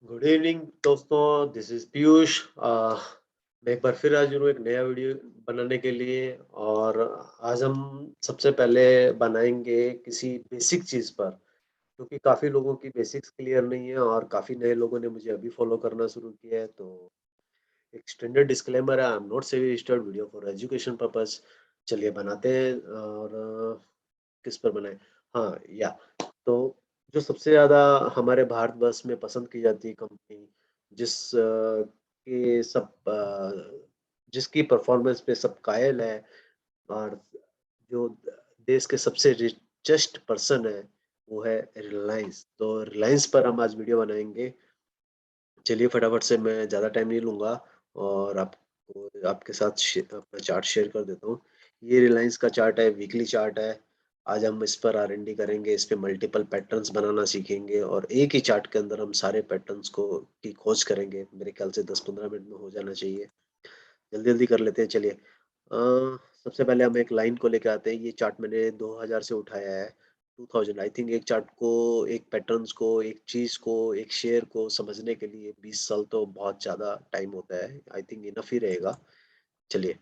Good evening दोस्तों, this is Piyush. मैं एक बार फिर हाजिर हूँ एक नया वीडियो बनाने के लिए। और आज हम सबसे पहले बनाएंगे किसी बेसिक चीज़ पर, क्योंकि काफ़ी लोगों की बेसिक्स क्लियर नहीं है और काफ़ी नए लोगों ने मुझे अभी फॉलो करना शुरू किया है। तो एक स्टैंडर्ड डिस्क्लेमर है, I am not suggested video for education purpose. चलिए बनाते हैं। और किस पर बनाए? हाँ, या तो जो सबसे ज़्यादा हमारे भारतवर्ष में पसंद की जाती है कंपनी, जिस के सब जिसकी परफॉर्मेंस पे सब कायल है, और जो देश के सबसे रिचेस्ट पर्सन है, वो है रिलायंस। तो रिलायंस पर हम आज वीडियो बनाएंगे। चलिए फटाफट से, मैं ज़्यादा टाइम नहीं लूँगा और आपको आपके साथ अपना चार्ट शेयर कर देता हूँ। ये रिलायंस का चार्ट है, वीकली चार्ट है। आज हम इस पर आर-एन-डी करेंगे, इस पे मल्टीपल पैटर्न्स बनाना सीखेंगे और एक ही चार्ट के अंदर हम सारे पैटर्न्स को की खोज करेंगे। मेरे ख्याल से 10-15 मिनट में हो जाना चाहिए। जल्दी-जल्दी कर लेते हैं, चलिए। सबसे पहले हम एक लाइन को लेके आते हैं। ये चार्ट मैंने 2000 से उठाया है, 2000 आई थिंक। एक चार्ट को, एक पैटर्न्स को, एक चीज़ को, एक शेयर को समझने के लिए 20 साल तो बहुत ज़्यादा टाइम होता है। आई थिंक इनफ ही रहेगा। चलिए,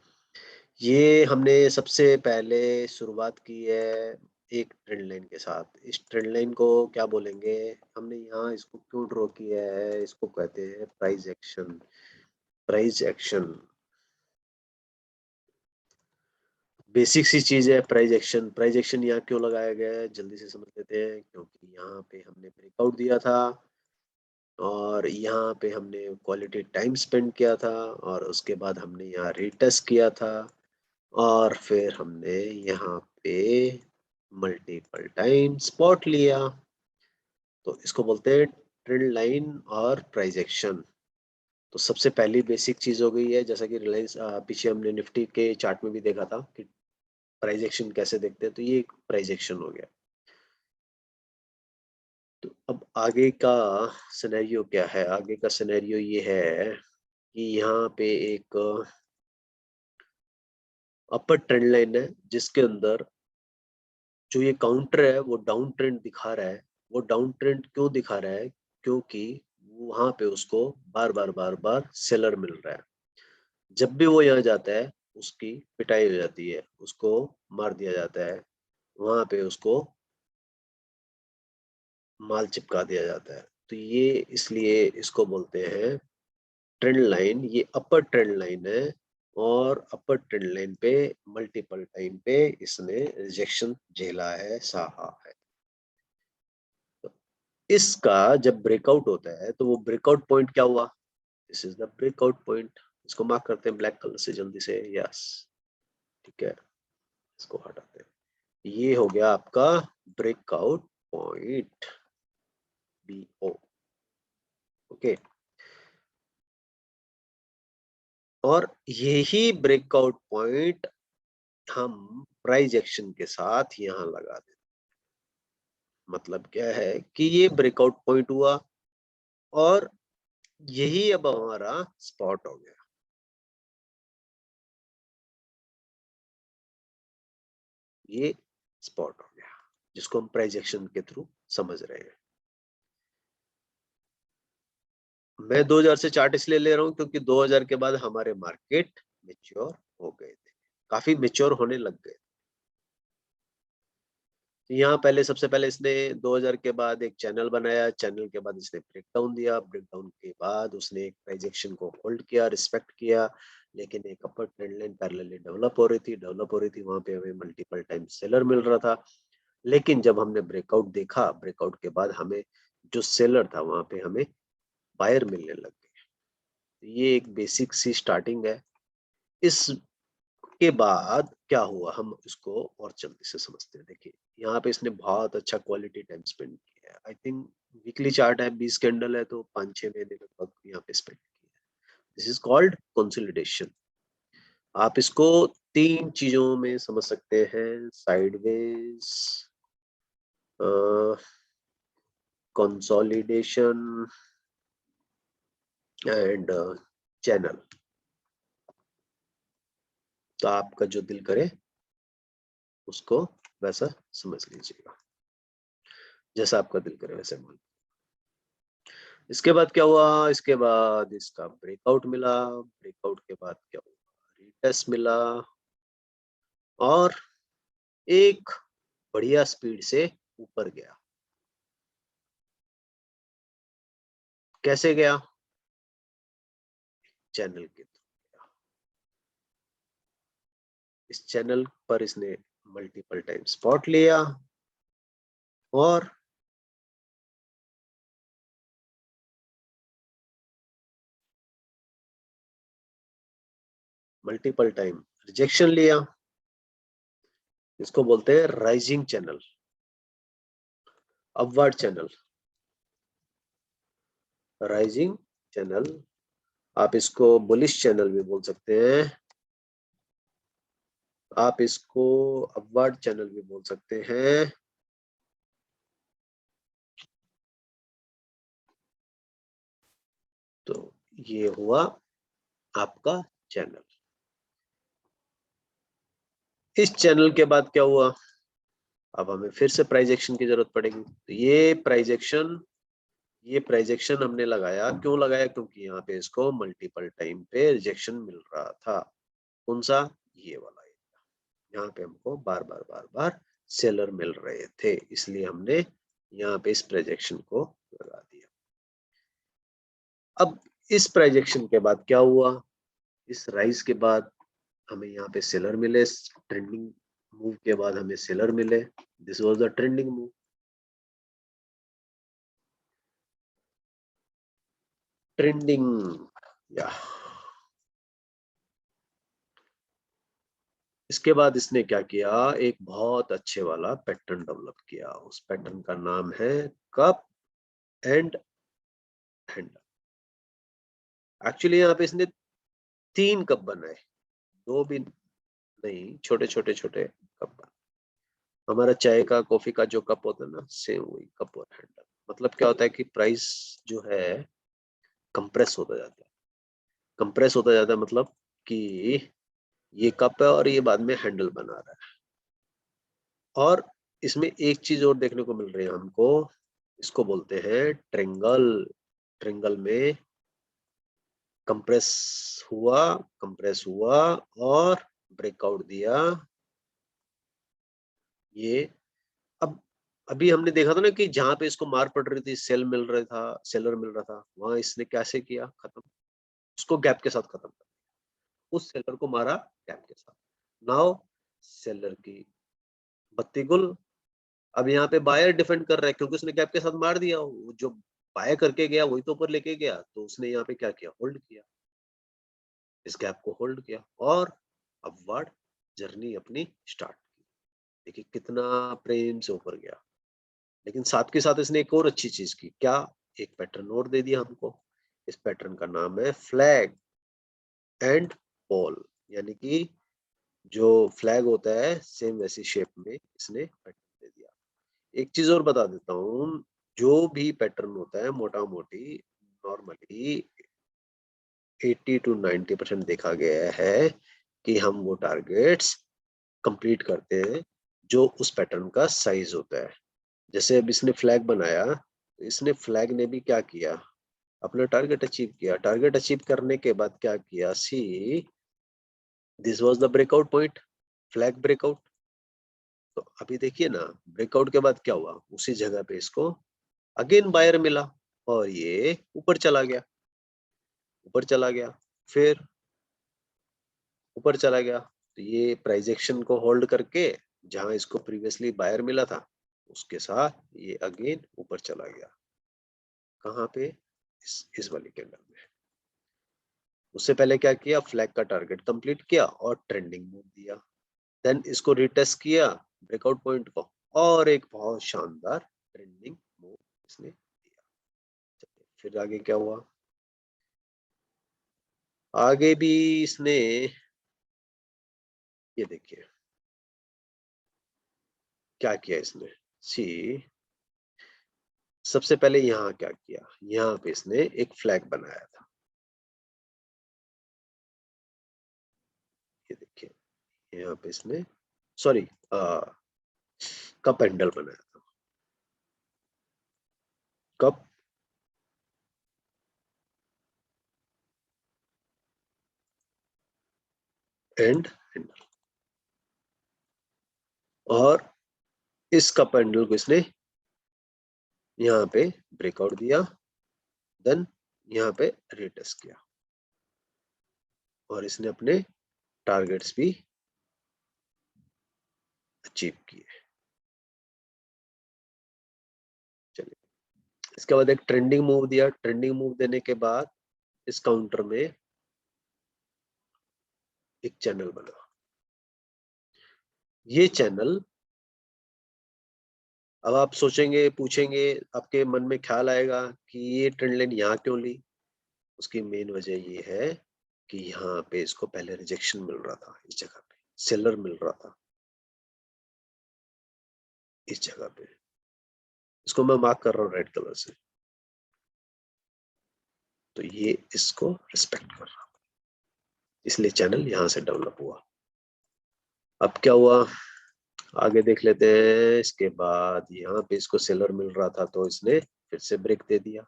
ये हमने सबसे पहले शुरुआत की है एक ट्रेंड लाइन के साथ। इस ट्रेंड लाइन को क्या बोलेंगे? हमने यहाँ इसको क्यों ड्रॉ किया है? इसको कहते हैं price action. Price action basic सी चीज़ है, प्राइस एक्शन। प्राइस एक्शन यहाँ क्यों लगाया गया है, जल्दी से समझ लेते हैं। क्योंकि यहाँ पे हमने ब्रेकआउट दिया था और यहाँ पे हमने क्वालिटी टाइम स्पेंड किया था और उसके बाद हमने यहाँ रीटेस्ट किया था और फिर हमने यहाँ पे मल्टीपल टाइम स्पॉट लिया। तो इसको बोलते हैं ट्रेंड लाइन और प्राइस एक्शन। तो सबसे पहली बेसिक चीज़ हो गई है, जैसा कि रिलायंस पीछे हमने निफ्टी के चार्ट में भी देखा था कि प्राइस एक्शन कैसे देखते हैं। तो ये एक प्राइस एक्शन हो गया। तो अब आगे का सिनेरियो क्या है? आगे का सिनेरियो ये है कि यहाँ पे एक अपर ट्रेंड लाइन है, जिसके अंदर जो ये काउंटर है वो डाउन ट्रेंड दिखा रहा है। वो डाउन ट्रेंड क्यों दिखा रहा है? क्योंकि वहां पे उसको बार बार सेलर मिल रहा है। जब भी वो यहाँ जाता है, उसकी पिटाई हो जाती है, उसको मार दिया जाता है, वहां पे उसको माल चिपका दिया जाता है। तो ये इसलिए इसको बोलते हैं ट्रेंड लाइन। ये अपर ट्रेंड लाइन है और अपर ट्रेंड लाइन पे मल्टीपल टाइम पे इसने रिजेक्शन झेला है, सहा है। तो इसका जब ब्रेकआउट होता है तो वो ब्रेकआउट पॉइंट क्या हुआ? This is the breakout point. इसको मार्क करते हैं ब्लैक कलर से जल्दी से। यस, ठीक है, इसको हटाते हैं। ये हो गया आपका ब्रेकआउट पॉइंट, BO। ओके, और यही ब्रेकआउट पॉइंट हम प्राइस एक्शन के साथ यहाँ लगा दें। मतलब क्या है कि ये ब्रेकआउट पॉइंट हुआ और यही अब हमारा स्पॉट हो गया। ये स्पॉट हो गया, जिसको हम प्राइस एक्शन के थ्रू समझ रहे हैं। मैं 2000 से चार्ट इसलिए ले रहा हूँ क्योंकि 2000 के बाद हमारे मार्केट मेच्योर हो गए थे, काफी मेच्योर होने लग गए। तो यहाँ पहले, सबसे पहले इसने 2000 के बाद एक चैनल बनाया। चैनल के बाद इसने ब्रेकडाउन दिया। ब्रेकडाउन के बाद उसने एक प्राइस एक्शन को होल्ड किया, रिस्पेक्ट किया। लेकिन एक अपर ट्रेंड लाइन पैरेलली डेवलप हो रही थी, वहां पे हमें मल्टीपल टाइम सेलर मिल रहा था। लेकिन जब हमने ब्रेकआउट देखा, ब्रेकआउट के बाद हमें जो सेलर था वहां पे हमें बायर मिलने लग गए। तो ये एक बेसिक सी स्टार्टिंग है। इसके बाद क्या हुआ, हम इसको और जल्दी से समझते हैं। देखिए, यहाँ पे इसने बहुत अच्छा क्वालिटी टाइम स्पेंड किया है। आई थिंक वीकली चार्ट है, 20 कैंडल है, तो 5-6 महीने लगभग यहाँ पे स्पेंड किया है। This is called consolidation. आप इसको तीन चीजों में समझ सकते हैं: साइडवेज, कंसोलिडेशन एंड चैनल। तो आपका जो दिल करे उसको वैसा समझ लीजिएगा, जैसा आपका दिल करे वैसे मान। इसके बाद क्या हुआ, इसके बाद इसका ब्रेकआउट मिला, ब्रेकआउट के बाद क्या हुआ, रीटेस्ट मिला और एक बढ़िया स्पीड से ऊपर गया। कैसे गया, चैनल के थ्रू गया। इस चैनल पर इसने मल्टीपल टाइम स्पॉट लिया और मल्टीपल टाइम रिजेक्शन लिया। इसको बोलते हैं rising channel, upward channel, rising channel. आप इसको बुलिश चैनल भी बोल सकते हैं, आप इसको अपवर्ड चैनल भी बोल सकते हैं। तो ये हुआ आपका चैनल। इस चैनल के बाद क्या हुआ, अब हमें फिर से प्राइस एक्शन की जरूरत पड़ेगी। तो ये प्राइस एक्शन हमने लगाया, क्यों लगाया, क्योंकि यहाँ पे इसको मल्टीपल टाइम पे रिजेक्शन मिल रहा था। कौन सा, ये वाला एरिया, यहाँ पे हमको बार बार सेलर मिल रहे थे, इसलिए हमने यहाँ पे इस प्राइस एक्शन को लगा दिया। अब इस प्राइस एक्शन के बाद क्या हुआ, इस राइज के बाद हमें यहाँ पे सेलर मिले, ट्रेंडिंग मूव के बाद हमें सेलर मिले, this was the trending move. Trending या इसके बाद इसने क्या किया, एक बहुत अच्छे वाला पैटर्न डेवलप किया। उस पैटर्न का नाम है कप एंड हैंडल। एक्चुअली यहाँ पे इसने 3 कप बनाए, 2 भी नहीं, छोटे छोटे छोटे कप बनाए। हमारा चाय का कॉफी का जो कप होता है ना, सेम वही कप और हैंडल। मतलब क्या होता है कि प्राइस जो है कंप्रेस होता जाता है, कंप्रेस होता जाता है, मतलब कि ये कप है और ये बाद में हैंडल बना रहा है। और इसमें एक चीज और देखने को मिल रही है हमको, इसको बोलते हैं ट्रेंगल। ट्रेंगल में कंप्रेस हुआ, कंप्रेस हुआ और ब्रेकआउट दिया। ये अब अभी हमने देखा था ना कि जहां पे इसको मार पड़ रही थी, सेल मिल रहा था, सेलर मिल रहा था, वहां इसने कैसे किया, खत्म, उसको गैप के साथ खत्म कर, उस सेलर को मारा गैप के साथ। नाउ सेलर की बत्ती गुल। अब यहाँ पे बायर डिफेंड कर रहा है, क्योंकि उसने गैप के साथ मार दिया, वो जो बाय करके गया वही तो ऊपर लेके गया, तो उसने यहाँ पे क्या किया, होल्ड किया, इस गैप को होल्ड किया और अपवर्ड जर्नी अपनी स्टार्ट की। देखिए कितना प्रेम से ऊपर गया। लेकिन साथ के साथ इसने एक और अच्छी चीज की, क्या, एक पैटर्न और दे दिया हमको। इस पैटर्न का नाम है फ्लैग एंड पोल, यानी कि जो फ्लैग होता है सेम वैसी शेप में इसने पैटर्न दे दिया। एक चीज और बता देता हूँ, जो भी पैटर्न होता है मोटा मोटी नॉर्मली 80 to 90% देखा गया है कि हम वो टारगेट्स कंप्लीट करते हैं जो उस पैटर्न का साइज होता है। जैसे अब इसने फ्लैग बनाया, तो इसने फ्लैग ने भी क्या किया, अपना टारगेट अचीव किया। टारगेट अचीव करने के बाद क्या किया, see this was the breakout point, flag breakout. तो अभी देखिए ना, ब्रेकआउट के बाद क्या हुआ, उसी जगह पे इसको अगेन बायर मिला और ये ऊपर चला गया, ऊपर चला गया, फिर ऊपर चला गया। तो ये प्राइस एक्शन को होल्ड करके जहां इसको प्रीवियसली बायर मिला था उसके साथ ये अगेन ऊपर चला गया। कहाँ पे, इस वाली कैंडल में। उससे पहले क्या किया, फ्लैग का टारगेट कंप्लीट किया और ट्रेंडिंग मूव दिया, देन इसको रिटेस्ट किया ब्रेकआउट पॉइंट को और एक बहुत शानदार ट्रेंडिंग मूव इसने दिया। चलिए, फिर आगे क्या हुआ, आगे भी इसने, ये देखिए क्या किया इसने, सी सबसे पहले यहाँ क्या किया, यहाँ पे इसने एक फ्लैग बनाया था, ये देखिए यहाँ पे इसने, सॉरी, कप हैंडल बनाया था, कप एंड हैंडल, और इस कप हैंडल को इसने यहाँ पे ब्रेकआउट दिया, देन यहाँ पे रीटेस्ट किया, और इसने अपने टारगेट्स भी अचीव किए। चलिए, इसके बाद एक ट्रेंडिंग मूव दिया। ट्रेंडिंग मूव देने के बाद इस काउंटर में एक चैनल बना। ये चैनल, अब आप सोचेंगे, पूछेंगे, आपके मन में ख्याल आएगा कि ये ट्रेंड लाइन यहाँ क्यों ली। उसकी मेन वजह ये है कि यहाँ पे इसको पहले रिजेक्शन मिल रहा था, इस जगह पे सेलर मिल रहा था, इस जगह पे। इसको मैं मार्क कर रहा हूँ रेड कलर से, तो ये इसको रिस्पेक्ट कर रहा, इसलिए चैनल यहाँ से डेवलप हुआ। अब क्या हुआ आगे देख लेते हैं। इसके बाद यहाँ पे इसको सेलर मिल रहा था, तो इसने फिर से ब्रेक दे दिया।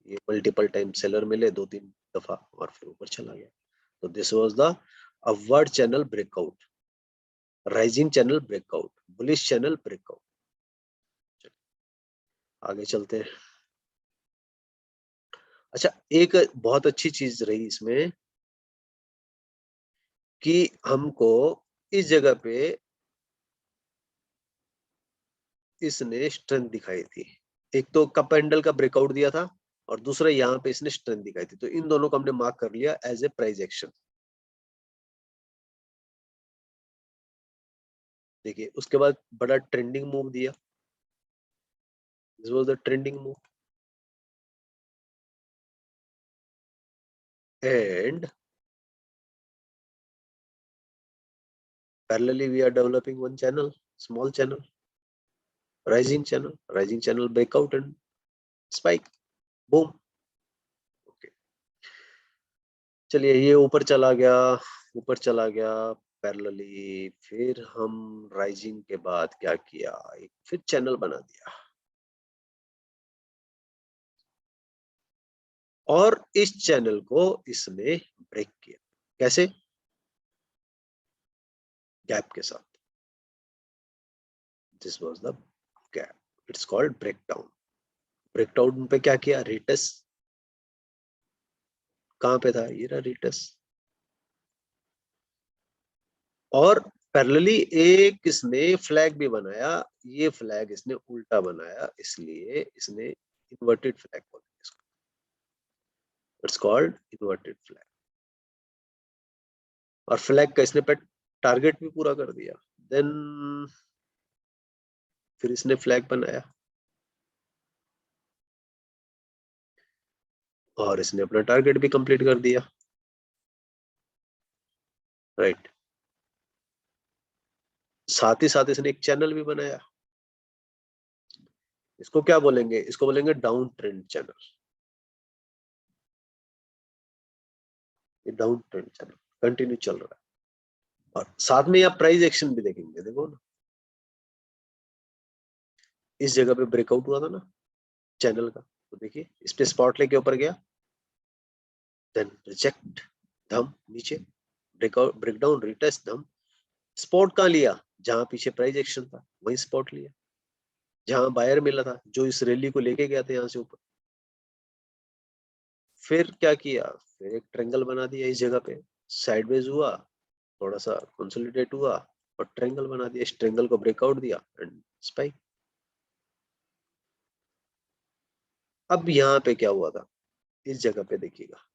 ये मल्टीपल टाइम सेलर मिले 2-3 दफा, और फिर ऊपर चला गया। तो this was the upward channel breakout, rising channel breakout, bullish channel breakout. आगे चलते हैं। अच्छा, एक बहुत अच्छी चीज रही इसमें कि हमको इस जगह पे इसने स्ट्रेंथ दिखाई थी। एक तो कप हैंडल का ब्रेकआउट दिया था, और दूसरा यहाँ पे इसने स्ट्रेंथ दिखाई थी। तो इन दोनों को हमने मार्क कर लिया एज ए प्राइस एक्शन। देखिए, उसके बाद बड़ा ट्रेंडिंग मूव दिया, this was the trending move, and parallelly we are developing one channel, small channel, rising channel breakout and spike, boom. Okay, चलिए, ये ऊपर चला गया, ऊपर चला गया पैरेलली। फिर हम राइजिंग के बाद क्या किया, एक फिर चैनल बना दिया, और इस चैनल को इसने ब्रेक किया। कैसे? गैप के साथ। This was the gap, it's called breakdown. Breakdown पे क्या किया, रिटेस्ट। कहां पे था, ये रहा रिटेस्ट। और पैरेलली एक इसने फ्लैग भी बनाया, ये फ्लैग इसने उल्टा बनाया, इसलिए इसने इन्वर्टेड फ्लैग बोलते हैं इसको, इट्स कॉल्ड इन्वर्टेड फ्लैग। और फ्लैग का इसने टारगेट भी पूरा कर दिया। देन फिर इसने फ्लैग बनाया, और इसने अपना टारगेट भी कंप्लीट कर दिया, राइट। साथ ही साथ इसने एक चैनल भी बनाया। इसको क्या बोलेंगे, इसको बोलेंगे डाउन ट्रेंड चैनल। ये डाउन ट्रेंड चैनल कंटिन्यू चल रहा है, और साथ में आप प्राइस एक्शन भी देखेंगे। देखो ना, इस जगह पे ब्रेकआउट हुआ था ना चैनल का, तो देखिए इस पे स्पॉट लेके ऊपर गया, देन रिजेक्ट, धम नीचे, ब्रेकआउट, ब्रेकडाउन, रिटेस्ट, धम। स्पॉट कहाँ लिया, जहां पीछे प्राइस एक्शन था वही स्पॉट लिया, जहां बायर मिला था, जो इस रैली को लेके गया था यहाँ से ऊपर। फिर क्या किया, फिर एक ट्रेंगल बना दिया इस जगह पे, साइडवेज हुआ, थोड़ा सा कंसोलिडेट हुआ, और ट्रेंगल बना दिया। इस ट्रेंगल को ब्रेकआउट दिया एंड स्पाइक। अब यहाँ पे क्या हुआ था, इस जगह पे देखिएगा,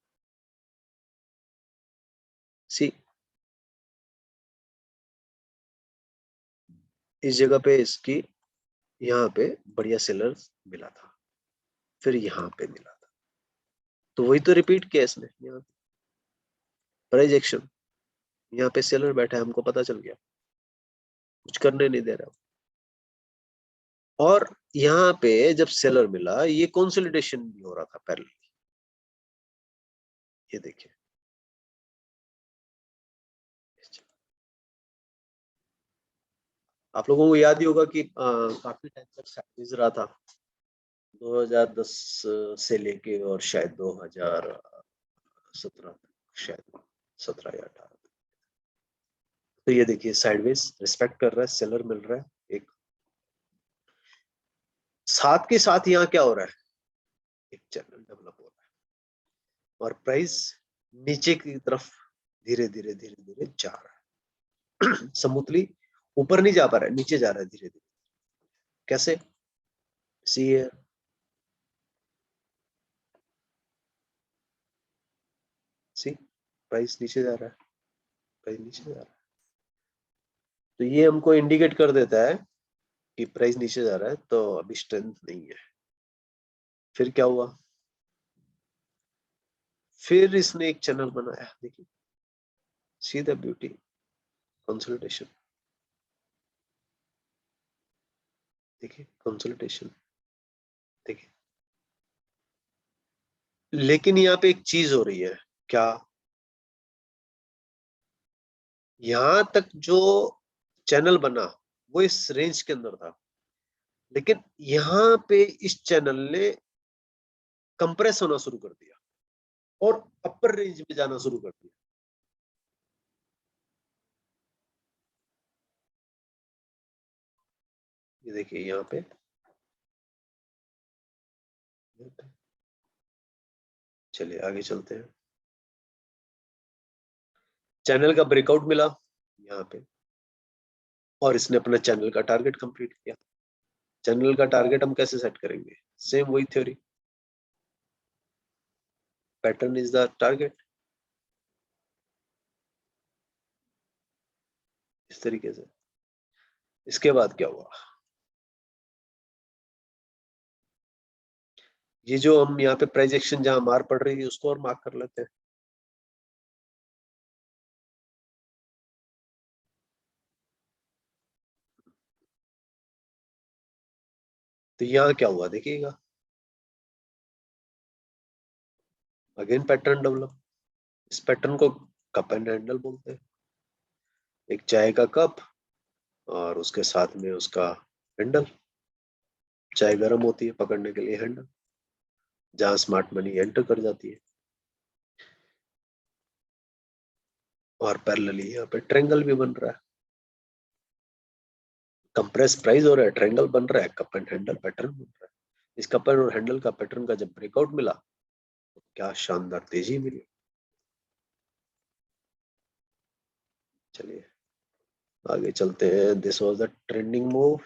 सी इस जगह पे इसकी यहाँ पे बढ़िया सेलर मिला था, फिर यहाँ पे मिला था, तो वही तो रिपीट किया इसने। यहाँ प्राइस एक्शन, यहाँ पे सेलर बैठा है, हमको पता चल गया, कुछ करने नहीं दे रहा। और यहाँ पे जब सेलर मिला, ये कंसोलिडेशन भी हो रहा था पैरेलल। ये देखिए, आप लोगों को याद ही होगा कि काफी टाइम तक साइडवेज रहा था, 2010 से लेके, और शायद 2017 तक, शायद 17 या 18। तो ये देखिए साइडवेज रिस्पेक्ट कर रहा है, सेलर मिल रहा है एक। साथ के साथ यहाँ क्या हो रहा है, एक चैनल डेवलप हो रहा है और प्राइस नीचे की तरफ धीरे धीरे धीरे धीरे जा रहा है। स्मूथली ऊपर नहीं जा पा रहा है, नीचे जा रहा है धीरे धीरे। कैसे, सी है, सी प्राइस नीचे जा रहा है, प्राइस नीचे जा रहा है। तो ये हमको इंडिकेट कर देता है कि प्राइस नीचे जा रहा है, तो अभी स्ट्रेंथ नहीं है। फिर क्या हुआ, फिर इसने एक चैनल बनाया, देखिए सी द ब्यूटी, कंसोलिडेशन, देखिए कंसोलिडेशन, देखिए। लेकिन यहाँ पे एक चीज हो रही है, क्या, यहां तक जो चैनल बना वो इस रेंज के अंदर था, लेकिन यहाँ पे इस चैनल ने कंप्रेस होना शुरू कर दिया और अपर रेंज में जाना शुरू कर दिया। ये देखिए यहाँ पे, चलिए आगे चलते हैं। चैनल का ब्रेकआउट मिला यहाँ पे और इसने अपना चैनल का टारगेट कंप्लीट किया। चैनल का टारगेट हम कैसे सेट करेंगे, सेम वही theory, pattern is the target, इस तरीके से। इसके बाद क्या हुआ, ये जो हम यहाँ पे प्राइस एक्शन जहां मार पड़ रही है उसको और मार्क कर लेते हैं। तो यहाँ क्या हुआ देखिएगा, अगेन पैटर्न डेवलप। इस पैटर्न को कप एंड हैंडल बोलते हैं। एक चाय का कप और उसके साथ में उसका हैंडल, चाय गर्म होती है पकड़ने के लिए हैंडल, जहां स्मार्ट मनी एंटर कर जाती है। और पैरेलली यहाँ पे ट्रायंगल भी बन रहा है, कंप्रेस प्राइस हो रहा है, ट्रायंगल बन रहा है, कप एंड हैंडल पैटर्न बन रहा है। इस कप एंड और हैंडल का पैटर्न का जब ब्रेकआउट मिला तो क्या शानदार तेजी मिली। चलिए आगे चलते हैं। This was the trending move,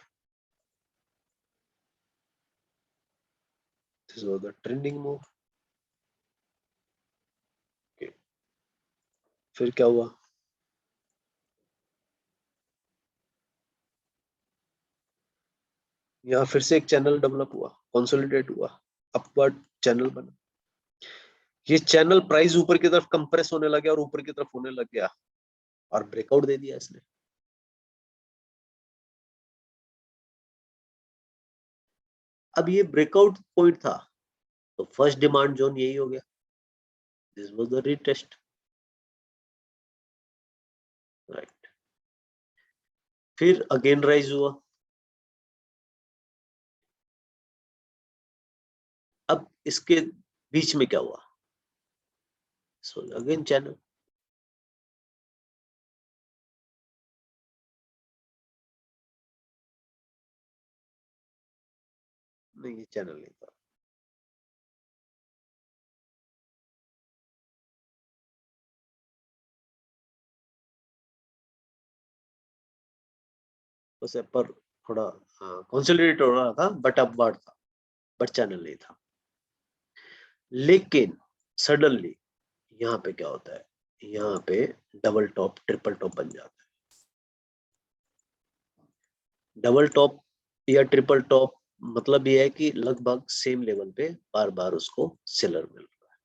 this was the trending move. फिर क्या हुआ, यहाँ फिर से एक चैनल डेवलप हुआ, कंसोलिडेट हुआ, अपवर्ड चैनल बना। ये चैनल प्राइस ऊपर की तरफ कंप्रेस होने लग गया और ऊपर की तरफ होने लग गया और ब्रेकआउट दे दिया इसने। अब ये ब्रेकआउट पॉइंट था तो फर्स्ट डिमांड जोन यही हो गया, this was the retest, right. फिर अगेन राइज हुआ। अब इसके बीच में क्या हुआ, सो अगेन चैनल, नहीं ये चैनल नहीं था, बस पर थोड़ा कंसोलिडेट हो रहा था बट अपवर्ड था, बट चैनल नहीं था। लेकिन सडनली यहाँ पे क्या होता है, यहाँ पे डबल टॉप ट्रिपल टॉप बन जाता है। डबल टॉप या ट्रिपल टॉप मतलब ये है कि लगभग सेम लेवल पे बार बार उसको सेलर मिल रहा है।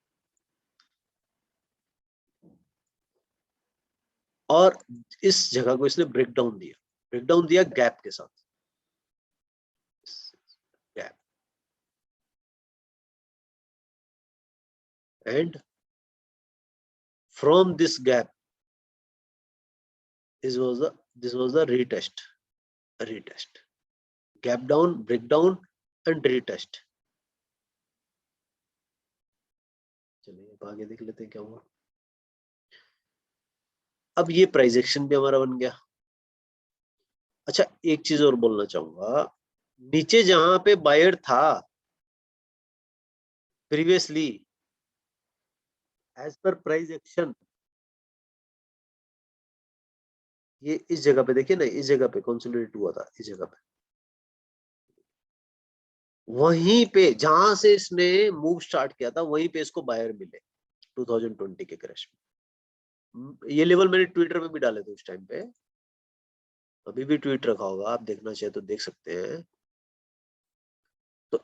और इस जगह को इसने ब्रेक डाउन दिया, ब्रेक डाउन दिया गैप के साथ, gap and from this gap this was the retest, retest, gap down, break down and retest। चलिए अब आगे देख लेते हैं क्या हुआ। अब ये प्राइस एक्शन भी हमारा बन गया। अच्छा, एक चीज और बोलना चाहूंगा, नीचे जहां पे बायर था previously as per price action, ये इस जगह पे देखिए ना, इस जगह पे कंसोलिडेट हुआ था, इस जगह पे, वहीं पे जहां से इसने मूव स्टार्ट किया था वहीं पे इसको बायर मिले 2020 के क्रैश में। ये लेवल मैंने ट्विटर पे भी डाले थे उस टाइम पे, अभी भी ट्वीट रखा होगा, आप देखना चाहे तो देख सकते हैं। तो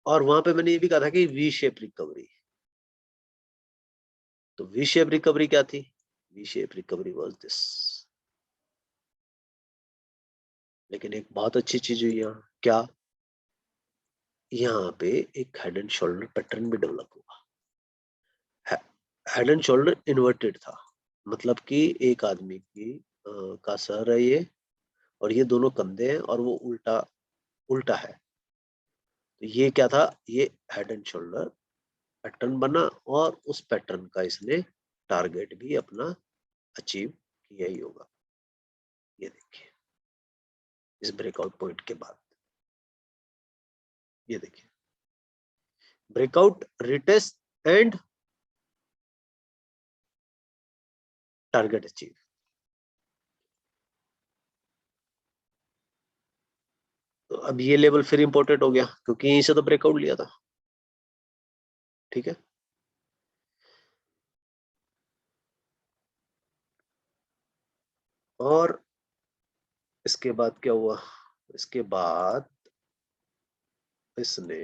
और वहां पे मैंने ये भी कहा था कि वी शेप रिकवरी, तो वी शेप रिकवरी क्या थी? V shape recovery was this. लेकिन एक बहुत अच्छी चीज हुई यहाँ, क्या? यहाँ पे एक हेड एंड शोल्डर पैटर्न भी डेवलप हुआ। हेड एंड शोल्डर इन्वर्टेड था, मतलब कि एक आदमी की का सर है ये, और ये दोनों कंधे हैं, और वो उल्टा उल्टा है। तो ये क्या था? ये हेड एंड शोल्डर पैटर्न बना, और उस पैटर्न का इसने टारगेट भी अपना अचीव किया ही होगा। ये देखिए, इस ब्रेकआउट पॉइंट के बाद ये देखिए, breakout, retest and target achieve. तो अब ये लेवल फिर इंपॉर्टेंट हो गया, क्योंकि यहीं से तो ब्रेकआउट लिया था। ठीक है, और इसके बाद क्या हुआ? इसके बाद इसने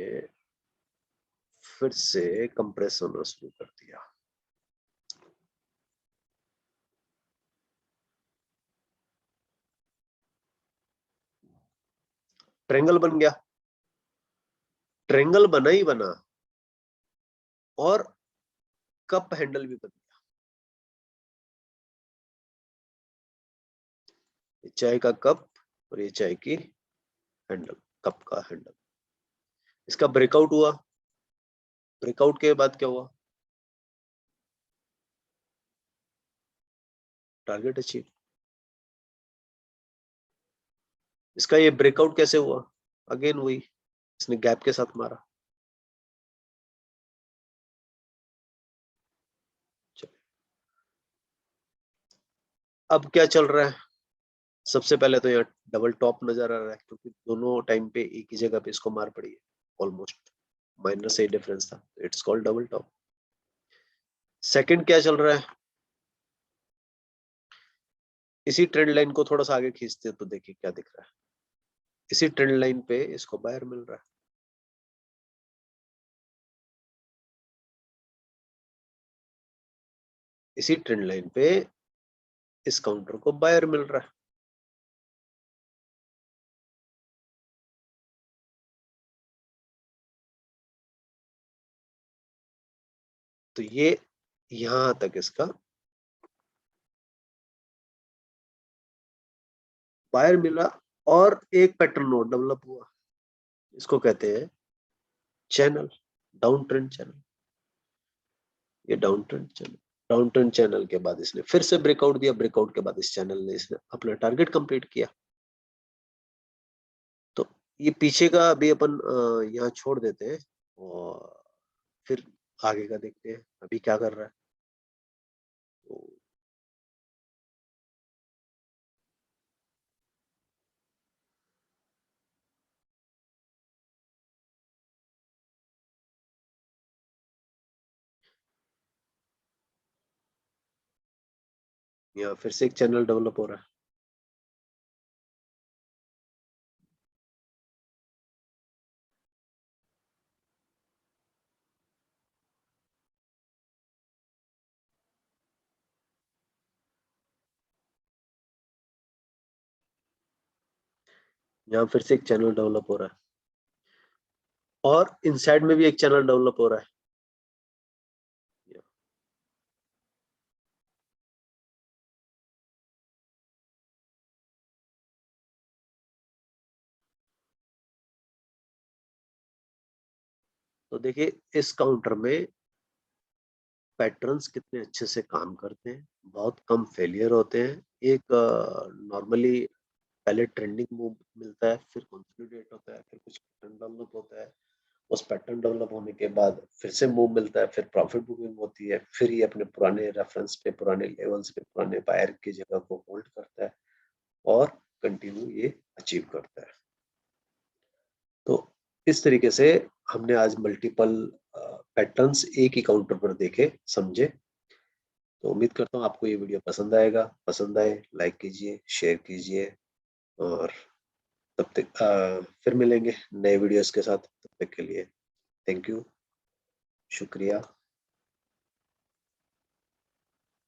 फिर से कंप्रेस होना शुरू कर दिया। ट्रेंगल बन गया, ट्रेंगल बना ही बना, और कप हैंडल भी बन गया। ये चाय का कप, और ये चाय की हैंडल, कप का हैंडल। इसका ब्रेकआउट हुआ, ब्रेकआउट के बाद क्या हुआ? Target achieve. इसका ये ब्रेकआउट कैसे हुआ? अगेन वही, इसने गैप के साथ मारा। चलो, अब क्या चल रहा है? सबसे पहले तो यहाँ डबल टॉप नजर आ रहा है, क्योंकि दोनों टाइम पे एक ही जगह पे इसको मार पड़ी है, ऑलमोस्ट -8 डिफरेंस था, it's called double top. Second क्या चल रहा है? इसी ट्रेंड लाइन को थोड़ा सा आगे खींचते हैं तो देखिए क्या दिख रहा है। इसी ट्रेंड लाइन पे इसको बायर मिल रहा है, इसी ट्रेंड लाइन पे इस काउंटर को बायर मिल रहा है। तो ये यहां तक इसका बायर मिला, और एक पैटर्न नोट डेवलप हुआ, इसको कहते हैं चैनल, डाउन ट्रेंड चैनल। ये down trend channel, down trend channel के बाद इसने फिर से ब्रेकआउट दिया, ब्रेकआउट के बाद इस चैनल ने इसने अपना टारगेट कंप्लीट किया। तो ये पीछे का अभी अपन यहाँ छोड़ देते हैं, और फिर आगे का देखते हैं अभी क्या कर रहा है। तो यहाँ फिर से एक चैनल डेवलप हो रहा है। यहाँ फिर से एक चैनल डेवलप हो रहा है, और इनसाइड में भी एक चैनल डेवलप हो रहा है। तो देखिए, इस काउंटर में पैटर्न्स कितने अच्छे से काम करते हैं, बहुत कम फेलियर होते हैं। एक नॉर्मली पहले ट्रेंडिंग मूव मिलता है, फिर कंसोलिडेट होता है, फिर कुछ पैटर्न डेवलप होता है। उस पैटर्न डेवलप होने के बाद फिर से मूव मिलता है, फिर प्रॉफिट बुकिंग होती है, फिर ये अपने पुराने रेफरेंस पे, पुराने लेवल्स पे, पुराने बायर की जगह को होल्ड करता है और कंटिन्यू ये अचीव करता है। तो इस तरीके से हमने आज मल्टीपल पैटर्न्स एक ही काउंटर पर देखे, समझे। तो उम्मीद करता हूँ आपको ये वीडियो पसंद आएगा। पसंद आए लाइक कीजिए, शेयर कीजिए और तब तक फिर मिलेंगे नए वीडियोस के साथ। तब तक के लिए थैंक यू, शुक्रिया।